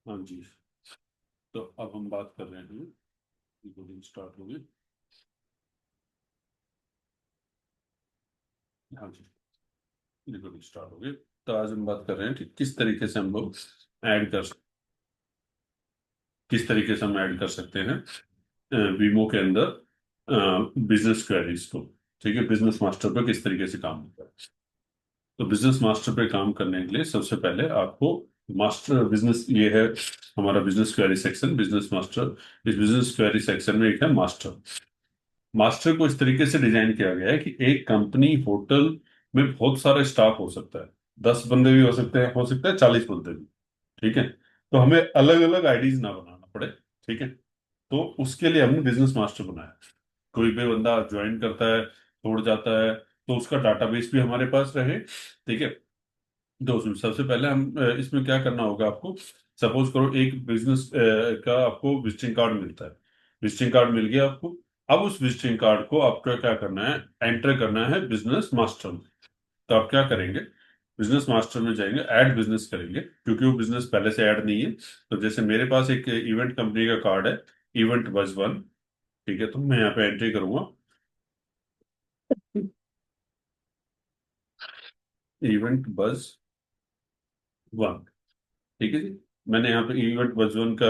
हाँ जी। तो अब हम बात कर रहे हैं, रिकॉर्डिंग स्टार्ट हो गई। हाँ जी, रिकॉर्डिंग स्टार्ट हो गई। तो आज हम बात कर रहे हैं कि किस तरीके से हम लोग ऐड कर किस तरीके से हम ऐड कर सकते हैं वीमो के अंदर बिजनेस क्वेरीज को। ठीक है, बिजनेस मास्टर पर किस तरीके से काम होता है। तो बिजनेस मास्टर पे काम करने के लिए सबसे पहले आपको मास्टर बिजनेस, ये है हमारा business query section, business master. इस बिजनेस क्वेरी सेक्शन में एक है मास्टर। मास्टर को इस तरीके से डिजाइन किया गया है कि एक कंपनी होटल में बहुत सारे स्टाफ हो सकता है। 10 बंदे भी हो सकते हैं, हो सकता है 40 बंदे भी। ठीक है, तो हमें अलग अलग आईडीज ना बनाना पड़े। ठीक है, तो उसके लिए हमने बिजनेस मास्टर बनाया। कोई भी बंदा ज्वाइन करता है, छोड़ जाता है, तो उसका डाटाबेस भी हमारे पास रहे। ठीक है, तो उसमें सबसे पहले हम इसमें क्या करना होगा आपको। सपोज करो एक बिजनेस का आपको विजिटिंग कार्ड मिलता है। विजिटिंग कार्ड मिल गया आपको। अब उस विजिटिंग कार्ड को आपको क्या करना है, एंटर करना है बिजनेस मास्टर में। तो आप क्या करेंगे, बिजनेस मास्टर में जाएंगे, ऐड बिजनेस करेंगे, क्योंकि वो बिजनेस पहले से ऐड नहीं है। तो जैसे मेरे पास एक इवेंट कंपनी का कार्ड है, इवेंट बज वन। ठीक है, तो मैं यहाँ पे एंट्री करूंगा, इवेंट बज वन। ठीक है जी, मैंने यहाँ पे इवेंट वर्जन का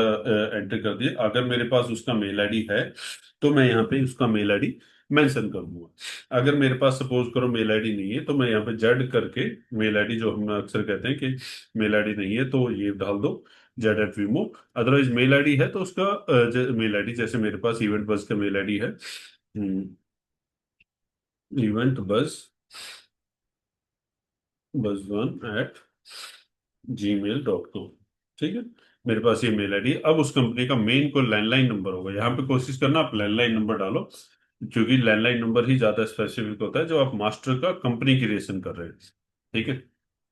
एंटर कर दिया। अगर मेरे पास उसका मेल आईडी है तो मैं यहाँ पे उसका मेल आईडी मेंशन कर दूंगा। अगर मेरे पास सपोज करो मेल आईडी नहीं है, तो मैं यहाँ पे जेड करके मेल आईडी, जो हम अक्सर कहते हैं कि मेल आईडी नहीं है तो ये डाल दो, जेड एट वीमो। अदरवाइज मेल आईडी है तो उसका मेल आईडी, जैसे मेरे पास इवेंट बस का मेल आईडी है, इवेंट बस वन एट gmail.com। ठीक है, मेरे पास ये मेल आईडी है। अब उस कंपनी का मेन को लैंडलाइन नंबर होगा, यहाँ पे कोशिश करना आप लैंडलाइन नंबर डालो, क्योंकि लैंडलाइन नंबर ही ज्यादा स्पेसिफिक होता है जो आप मास्टर का कंपनी क्रिएशन कर रहे हैं। ठीक है,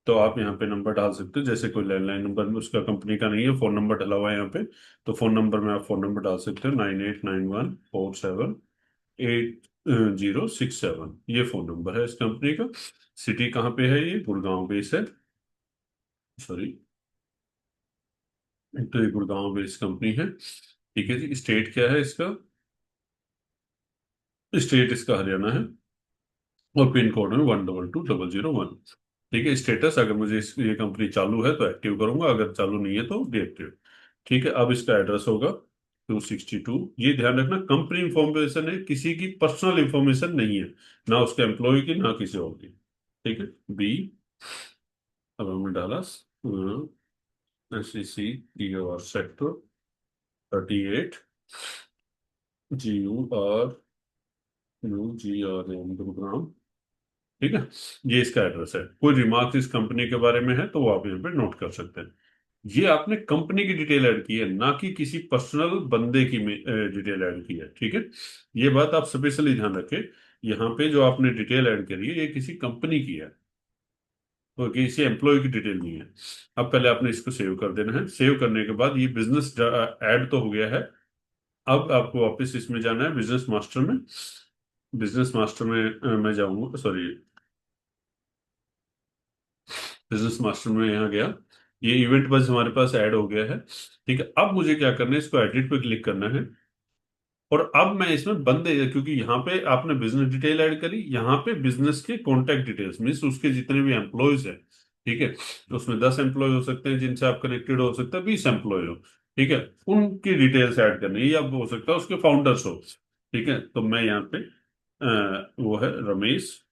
तो आप यहाँ पे नंबर डाल सकते हो, जैसे कोई लैंडलाइन नंबर में उसका कंपनी का नहीं है, फोन नंबर डला हुआ है यहाँ पे, तो फोन नंबर में आप फोन नंबर डाल सकते हो, 9891478067। ये फोन नंबर है इस कंपनी का। सिटी कहाँ पे है, ये गुड़गांव बेस है। सॉरी, तो ये गुड़गांव बेस्ड कंपनी है। ठीक है जी, स्टेट क्या है इसका, स्टेट इसका हरियाणा है, और पिन कोड में 122001। ठीक है, स्टेटस, अगर मुझे ये कंपनी चालू है तो एक्टिव करूंगा, अगर चालू नहीं है तो डीएक्टिव। ठीक है, अब इसका एड्रेस होगा 262। ये ध्यान रखना, कंपनी इंफॉर्मेशन है, किसी की पर्सनल इंफॉर्मेशन नहीं है, ना उसके एम्प्लॉय की ना किसी और की। ठीक है, बी, अब हमने डाला SEC DOR sector 38, GURUGRAM Gurugram. ठीक है, ये इसका एड्रेस है। कोई रिमार्क इस कंपनी के बारे में है तो वो आप यहाँ पे नोट कर सकते हैं। ये आपने कंपनी की डिटेल ऐड की है, ना कि किसी पर्सनल बंदे की डिटेल ऐड की है। ठीक है, ये बात आप स्पेशली ध्यान रखें। यहाँ पे जो आपने डिटेल ऐड करी है ये किसी कंपनी की है, तो किसी एम्प्लॉय की डिटेल नहीं है। अब पहले आपने इसको सेव कर देना है। सेव करने के बाद ये बिजनेस ऐड तो हो गया है। अब आपको वापस इसमें जाना है, बिजनेस मास्टर में। बिजनेस मास्टर में मैं जाऊंगा, सॉरी, बिजनेस मास्टर में यहाँ गया। ये इवेंट बस हमारे पास ऐड हो गया है। ठीक है, अब मुझे क्या करना है, इसको एडिट पे क्लिक करना है। और अब मैं इसमें बंदे, क्योंकि यहाँ पे आपने बिजनेस डिटेल ऐड करी, यहाँ पे बिजनेस के कॉन्टैक्ट डिटेल्स मीन्स उसके जितने भी एम्प्लॉयज हैं। ठीक है, तो उसमें 10 एम्प्लॉय हो सकते हैं जिनसे आप कनेक्टेड हो सकते हैं, 20 एम्प्लॉय हो। ठीक है, उनकी डिटेल्स ऐड करनी है, या हो सकता है उसके फाउंडर्स हो। ठीक है, तो मैं यहाँ पे वो है रमेश,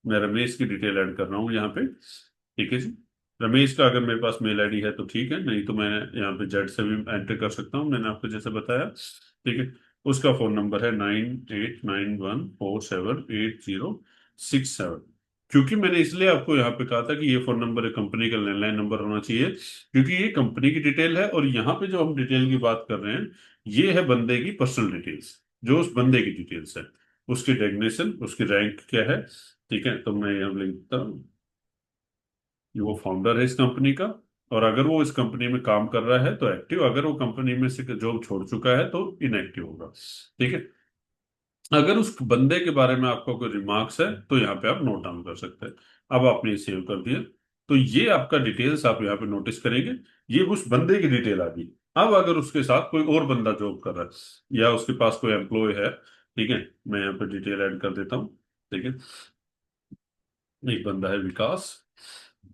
मैं रमेश की डिटेल ऐड कर रहा हूँ यहाँ पे। ठीक है जी, रमेश का अगर मेरे पास मेल आईडी है तो ठीक है, नहीं तो मैं यहाँ पे जेड से भी एंटर कर सकता हूँ, मैंने आपको जैसे बताया। ठीक है, उसका फोन नंबर है 9891478067। क्योंकि मैंने इसलिए आपको यहाँ पे कहा था कि ये फोन नंबर कंपनी का लैंडलाइन नंबर होना चाहिए, क्योंकि ये कंपनी की डिटेल है, और यहाँ पे जो हम डिटेल की बात कर रहे हैं ये है बंदे की पर्सनल डिटेल्स, जो उस बंदे की डिटेल्स है। उसकी डेग्नेशन, उसकी रैंक क्या है। ठीक है, तो मैं यहाँ लिख देता हूँ, ये वो फाउंडर है इस कंपनी का, और अगर वो इस कंपनी में काम कर रहा है तो एक्टिव, अगर वो कंपनी में से जॉब छोड़ चुका है तो इनएक्टिव होगा। ठीक है, अगर उस बंदे के बारे में आपका कोई रिमार्क्स है तो यहाँ पे आप नोट डाउन कर सकते हैं। अब आपने सेव कर दिया, तो ये आपका डिटेल्स आप यहाँ पे नोटिस करेंगे, ये उस बंदे की डिटेल आ गई। अब अगर उसके साथ कोई और बंदा जॉब कर रहा है या उसके पास कोई एम्प्लॉय है, ठीक है, मैं यहाँ पे डिटेल ऐड कर देता हूँ। ठीक है, एक बंदा है विकास।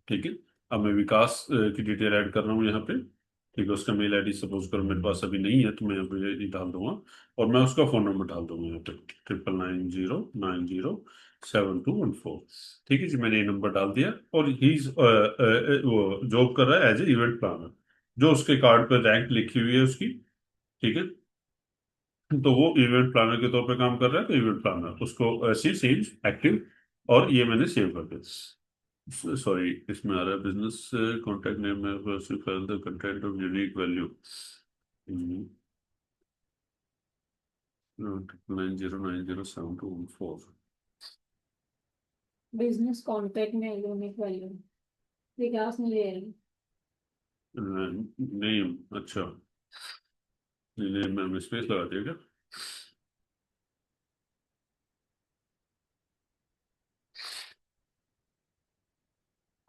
ठीक है, अब मैं विकास की डिटेल ऐड कर रहा हूँ यहाँ पे। ठीक है, उसका मेल आईडी सपोज करो मेरे पास अभी नहीं है, तो मैं यहाँ पे ये डाल दूंगा। और मैं उसका फोन नंबर डाल दूंगा यहाँ पे, 9990907214। ठीक है जी, मैंने ये नंबर डाल दिया। और ही वो जॉब कर रहा है एज ए इवेंट प्लानर, जो उसके कार्ड पर रैंक लिखी हुई है उसकी। ठीक है, तो वो इवेंट प्लानर के तौर पे काम कर रहा है, तो इवेंट प्लानर उसको ऐसे सेम एक्टिव। और ये मैंने सेव कर दिया। सॉरी, इसमें आ रहा है बिजनेस कॉन्टैक्ट नेम में the content of unique value 9090724। Business contact में यूनिक वैल्यू विकास नहीं ले रही। नेम, अच्छा, नेम में स्पेस लगा दिया क्या?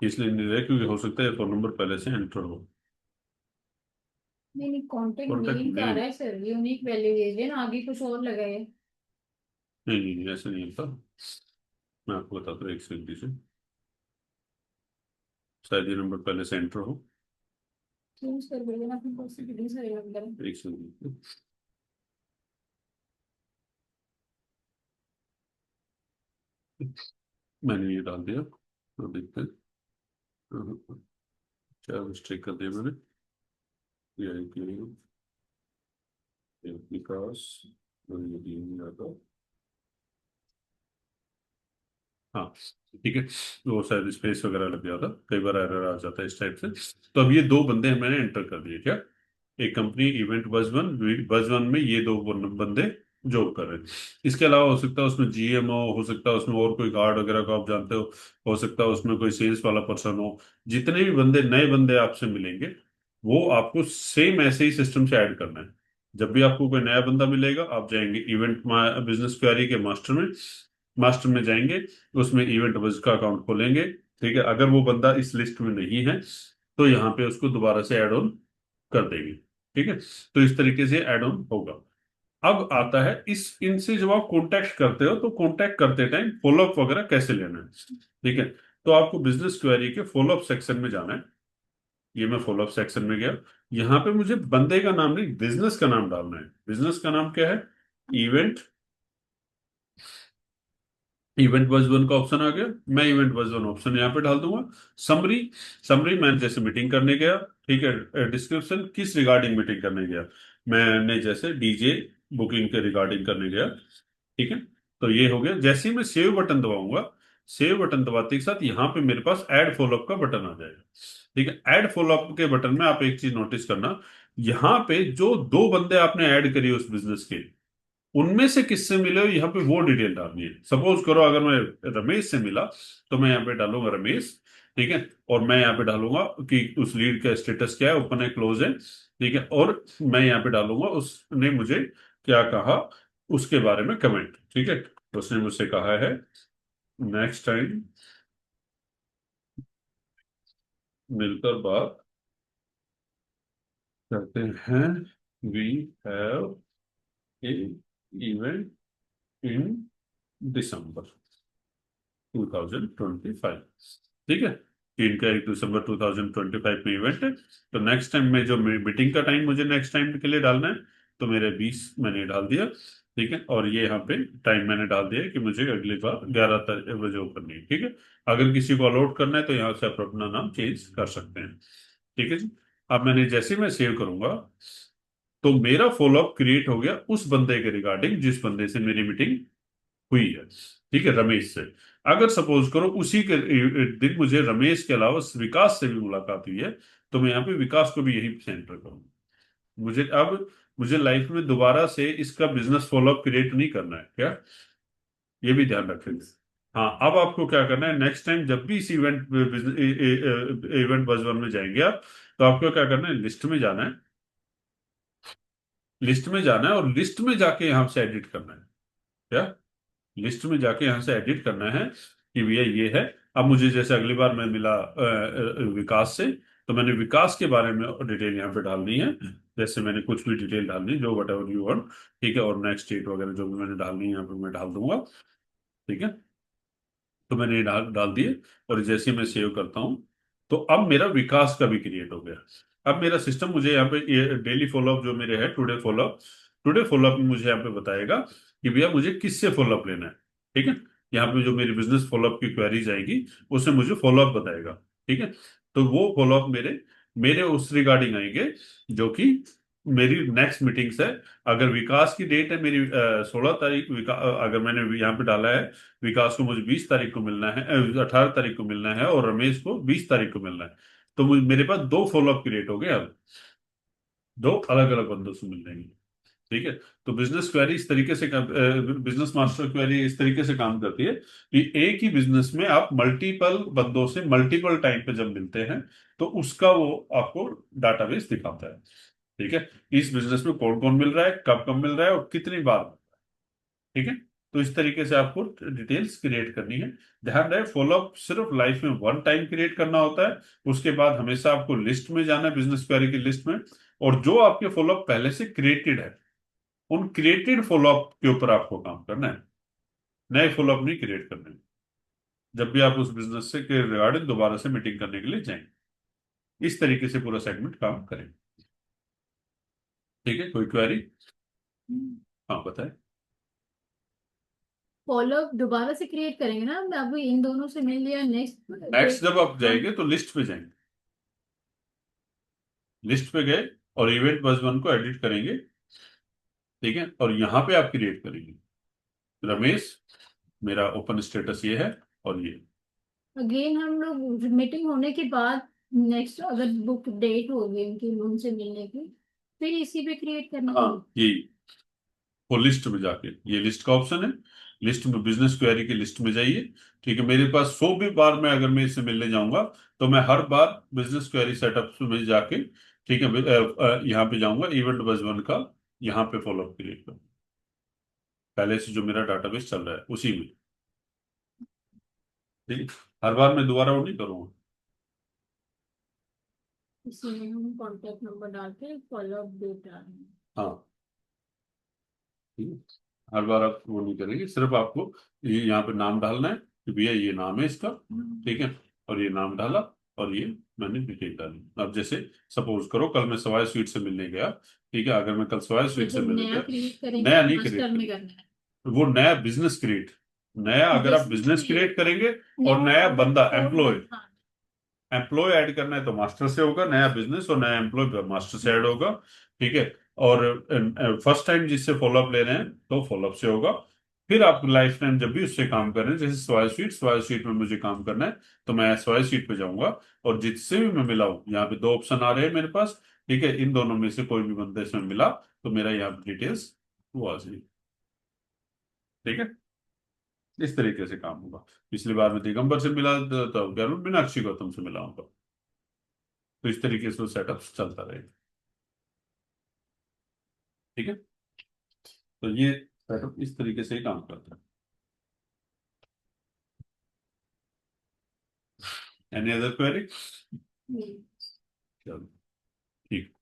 इसलिए नहीं रहा क्योंकि हो सकता है फोन नंबर पहले से एंटर हो। नहीं नहीं, कॉन्टैक्ट कॉन्टैक्ट नेम का आ नेम, रहा है सर, यूनिक वैल्यू दीजिए ना, आगे कुछ और लगाए। नहीं नहीं नहीं, ऐसा नहीं होता। मैं आपको बताता हूँ, एक सेकंड दीजिए। शायद ये नंबर पहले से एंटर हो। चेंज कर देंगे ना अपनी पॉसिबिलिटी सर नंबर। एक सेकंड, मैंने ये डाल दिया, तो देखते हैं। क्या मिस्टेक कर दिया मैंने? ये विकास, और ये नहीं आता। हाँ, ठीक है, वो शायद स्पेस वगैरह लग गया था, कई बार एरर आ जाता है इस टाइप से। तो अब ये दो बंदे मैंने एंटर कर दिए क्या? एक कंपनी इवेंट बज वन में ये दो बंदे जॉब कर रहे हैं। इसके अलावा हो सकता है उसमें जीएमओ, हो सकता है उसमें और कोई गार्ड वगैरह को आप जानते हो सकता है उसमें कोई सेल्स वाला पर्सन हो। जितने भी बंदे, नए बंदे आपसे मिलेंगे, वो आपको सेम ऐसे ही सिस्टम से ऐड करना है। जब भी आपको कोई नया बंदा मिलेगा, आप जाएंगे इवेंट बिजनेस क्वेरी के मास्टर में जाएंगे, उसमें इवेंट बज का अकाउंट खोलेंगे। ठीक है, अगर वो बंदा इस लिस्ट में नहीं है, तो यहाँ पे उसको दोबारा से ऐड ऑन कर देंगे। ठीक है, तो इस तरीके से ऐड ऑन होगा। अब आता है इस इनसे जब आप कांटेक्ट करते हो, तो कांटेक्ट करते टाइम फॉलोअप वगैरह कैसे लेना है। ठीक है, तो आपको बिजनेस क्वेरी के फॉलोअप सेक्शन में जाना है। ये मैं फॉलोअप सेक्शन में गया। यहाँ पे मुझे बंदे का नाम नहीं, बिजनेस का नाम डालना है। बिजनेस का नाम क्या है? इवेंट इवेंट बज वन का ऑप्शन आ गया, मैं इवेंट बज वन ऑप्शन यहाँ पे डाल दूंगा। समरी, समरी मैंने जैसे मीटिंग करने गया। ठीक है, डिस्क्रिप्शन किस रिगार्डिंग मीटिंग करने गया, मैंने जैसे डीजे बुकिंग के रिगार्डिंग करने गया। ठीक है, तो ये हो गया। जैसे ही मैं सेव बटन दबाऊंगा, सेव बटन दबाते के साथ यहाँ पे मेरे पास ऐड फॉलोअप का बटन आ जाएगा। ठीक है, ऐड फॉलोअप के बटन में आप एक चीज नोटिस करना, यहाँ पे जो दो बंदे आपने ऐड करी उस बिजनेस के, उनमें से किससे मिले हो यहाँ पे वो डिटेल डालनी है। सपोज करो अगर मैं रमेश से मिला, तो मैं यहाँ पे डालूंगा रमेश। ठीक है, और मैं यहाँ पे डालूंगा कि उस लीड का स्टेटस क्या है, ओपन है क्लोज है। ठीक है, और मैं यहाँ पे डालूंगा उसने मुझे क्या कहा उसके बारे में कमेंट। ठीक है, उसने मुझसे कहा है नेक्स्ट टाइम मिलकर बात करते हैं, we have a event in December 2025। ठीक है, कि इनका 1 दिसंबर 2025 में इवेंट है। तो नेक्स्ट टाइम में जो मीटिंग का टाइम मुझे नेक्स्ट टाइम के लिए डालना है, तो मेरे 20 मैंने डाल दिया। ठीक है, और ये यहाँ पे टाइम मैंने डाल दिया है कि मुझे अगली बार 11 बजे वो करनी है। ठीक है, अगर किसी को अलॉट करना है तो यहाँ से आप अपना नाम चेंज कर सकते हैं। ठीक है जी, अब मैंने जैसे ही मैं सेव करूंगा, तो मेरा फॉलोअप क्रिएट हो गया उस बंदे के रिगार्डिंग जिस बंदे से मेरी मीटिंग हुई है। ठीक है, रमेश से। अगर सपोज करो उसी के दिन मुझे रमेश के अलावा विकास से भी मुलाकात हुई है, तो मैं यहाँ पे विकास को भी यही सेंटर करूंगा। मुझे लाइफ में दोबारा से इसका बिजनेस फॉलोअप क्रिएट नहीं करना है क्या, ये भी ध्यान रखेंगे। हाँ, अब आपको क्या करना है, नेक्स्ट टाइम जब भी इस इवेंट बज वन में जाएंगे आप, तो आपको क्या करना है, लिस्ट में जाना है। लिस्ट में जाना है और लिस्ट में जाके यहाँ से एडिट करना है। क्या, लिस्ट में जाके यहां से एडिट करना है कि भैया ये है, अब मुझे जैसे अगली बार मैं मिला विकास से, तो मैंने विकास के बारे में डिटेल यहाँ पे डालनी है। जैसे मैंने कुछ भी डिटेल डालनी, जो वट एवर यू वांट, ठीक है, और नेक्स्ट डेट वगैरह जो भी मैंने डालनी है यहाँ पे मैं डाल दूंगा। ठीक है, तो मैंने ये डाल डाल दिए, और जैसे ही मैं सेव करता हूँ, तो अब मेरा विकास का भी क्रिएट हो गया। अब मेरा सिस्टम मुझे यहाँ पे ये डेली फॉलोअप जो मेरे है, टुडे फॉलोअप में मुझे यहाँ पे बताएगा कि भैया मुझे किससे फॉलोअप लेना है। ठीक है, यहाँ पे जो मेरी बिजनेस फॉलोअप की क्वेरीज आएगी, उसमें मुझे फॉलोअप बताएगा। ठीक है, तो वो फॉलोअप मेरे मेरे उस रिगार्डिंग आएंगे जो कि मेरी नेक्स्ट मीटिंग्स है। अगर विकास की डेट है मेरी 16 तारीख, अगर मैंने यहाँ पे डाला है विकास को मुझे 20 तारीख को मिलना है, 18 तारीख को मिलना है, और रमेश को 20 तारीख को मिलना है, तो मेरे पास दो फॉलोअप क्रिएट हो गए अब, दो अलग अलग बंदों से मिल जाएंगे। ठीक है, तो बिजनेस क्वेरी इस तरीके से, बिजनेस मास्टर क्वेरी इस तरीके से काम करती है कि एक ही बिजनेस में आप मल्टीपल बंदों से मल्टीपल टाइम पे जब मिलते हैं, तो उसका वो आपको डाटाबेस दिखाता है। ठीक है, इस बिजनेस में कौन कौन मिल रहा है, कब कब मिल रहा है, और कितनी बार। ठीक है, तो इस तरीके से आपको डिटेल्स क्रिएट करनी है। ध्यान रहे, फॉलोअप सिर्फ लाइफ में वन टाइम क्रिएट करना होता है। उसके बाद हमेशा आपको लिस्ट में जाना है, बिजनेस क्वेरी की लिस्ट में, और जो आपके फॉलोअप पहले से क्रिएटेड है, उन क्रिएटेड फॉलोअप के ऊपर आपको काम करना है, नए फॉलोअप नहीं क्रिएट करने हैं, जब भी आप उस बिजनेस से के रिगार्डिंग दोबारा से मीटिंग करने के लिए जाएंगे। इस तरीके से पूरा सेगमेंट काम करें। ठीक है, कोई क्वेरी? हाँ बताए। फॉलोअप दोबारा से क्रिएट करेंगे ना, अब इन दोनों से मिल लिया, नेक्स्ट नेक्स्ट डेट। जब आप जाएंगे तो लिस्ट पे जाएंगे, लिस्ट पे गए और इवेंट बस वन को एडिट करेंगे। ठीक है, और यहाँ पे आप क्रिएट करेंगे रमेश, मेरा ओपन स्टेटस ये है, और ये। अगेन हम लोग मीटिंग होने के बाद नेक्स्ट अगर बुक डेट होगी उनकी उनसे मिलने की, फिर इसी पे क्रिएट करना हाँ, है। यही, वो लिस्ट में जाके, ये लिस्ट का ऑप्शन है, लिस्ट में बिजनेस क्वेरी की लिस्ट में जाइए। ठीक है, मेरे पास 100 भी बार मैं अगर मैं इससे मिलने जाऊंगा, तो मैं हर बार बिजनेस क्वेरी सेटअप में जाके, ठीक है, यहाँ पे जाऊंगा इवेंट बस वन का, यहाँ पे फॉलोअप क्रिएट करूँ, पहले से जो मेरा डाटाबेस चल रहा है उसी में। ठीक है, हर बार मैं दोबारा वो नहीं करूंगा। इसमें हम कॉन्टेक्ट नंबर डाल के फॉलोअप डेट डालेंगे। हाँ, ठीक है, हर बार आप वो नहीं करेंगे, सिर्फ आपको ये यहाँ पे नाम डालना है कि भैया ये नाम है इसका। ठीक है, और ये नाम डाला, और ये मैंने डिटेल डाली। अब जैसे सपोज करो कल मैं सवाई स्वीट से मिलने गया, ठीक है, अगर मैं कल सवाई स्वीट से लेकिन मिलने नया गया, क्रिएट करेंगे नया तो नहीं मास्टर क्रिएट में करेंगे, करना है। वो नया बिजनेस क्रिएट, नया अगर आप बिजनेस बिजनेस क्रिएट क्रिएट, करेंगे, और नया नया अगर बंदा कोड एम्प्लॉय, बन, हाँ। एम्प्लॉय ऐड करना है तो मास्टर से होगा, नया बिजनेस और नया एम्प्लॉय मास्टर से ऐड होगा। ठीक है, और फर्स्ट टाइम जिससे फॉलोअप ले रहे हैं तो फॉलोअप से होगा। फिर आप लाइफ टाइम जब भी उससे काम कर रहे हैं, जैसे स्वाई स्वीट में मुझे काम करना है, तो मैं स्वाई स्वीट पे जाऊंगा, और जिससे भी मैं मिला हूं, यहाँ पे दो ऑप्शन आ रहे हैं मेरे पास। ठीक है, इन दोनों में से कोई भी बंदे से मिला, तो मेरा यहाँ पे डिटेल्स वो आ जाएगी। ठीक है, इस तरीके से काम होगा। पिछली बार मैं दिगंबर से मिला, तो गरुड़ मीनाक्षी गौतम से मिला हूँ, तो इस तरीके से वो सेटअप चलता रहेगा। ठीक है, तो ये सेटअप इस तरीके से ही काम करता है। Any other query? हम्म। चलो, ठीक।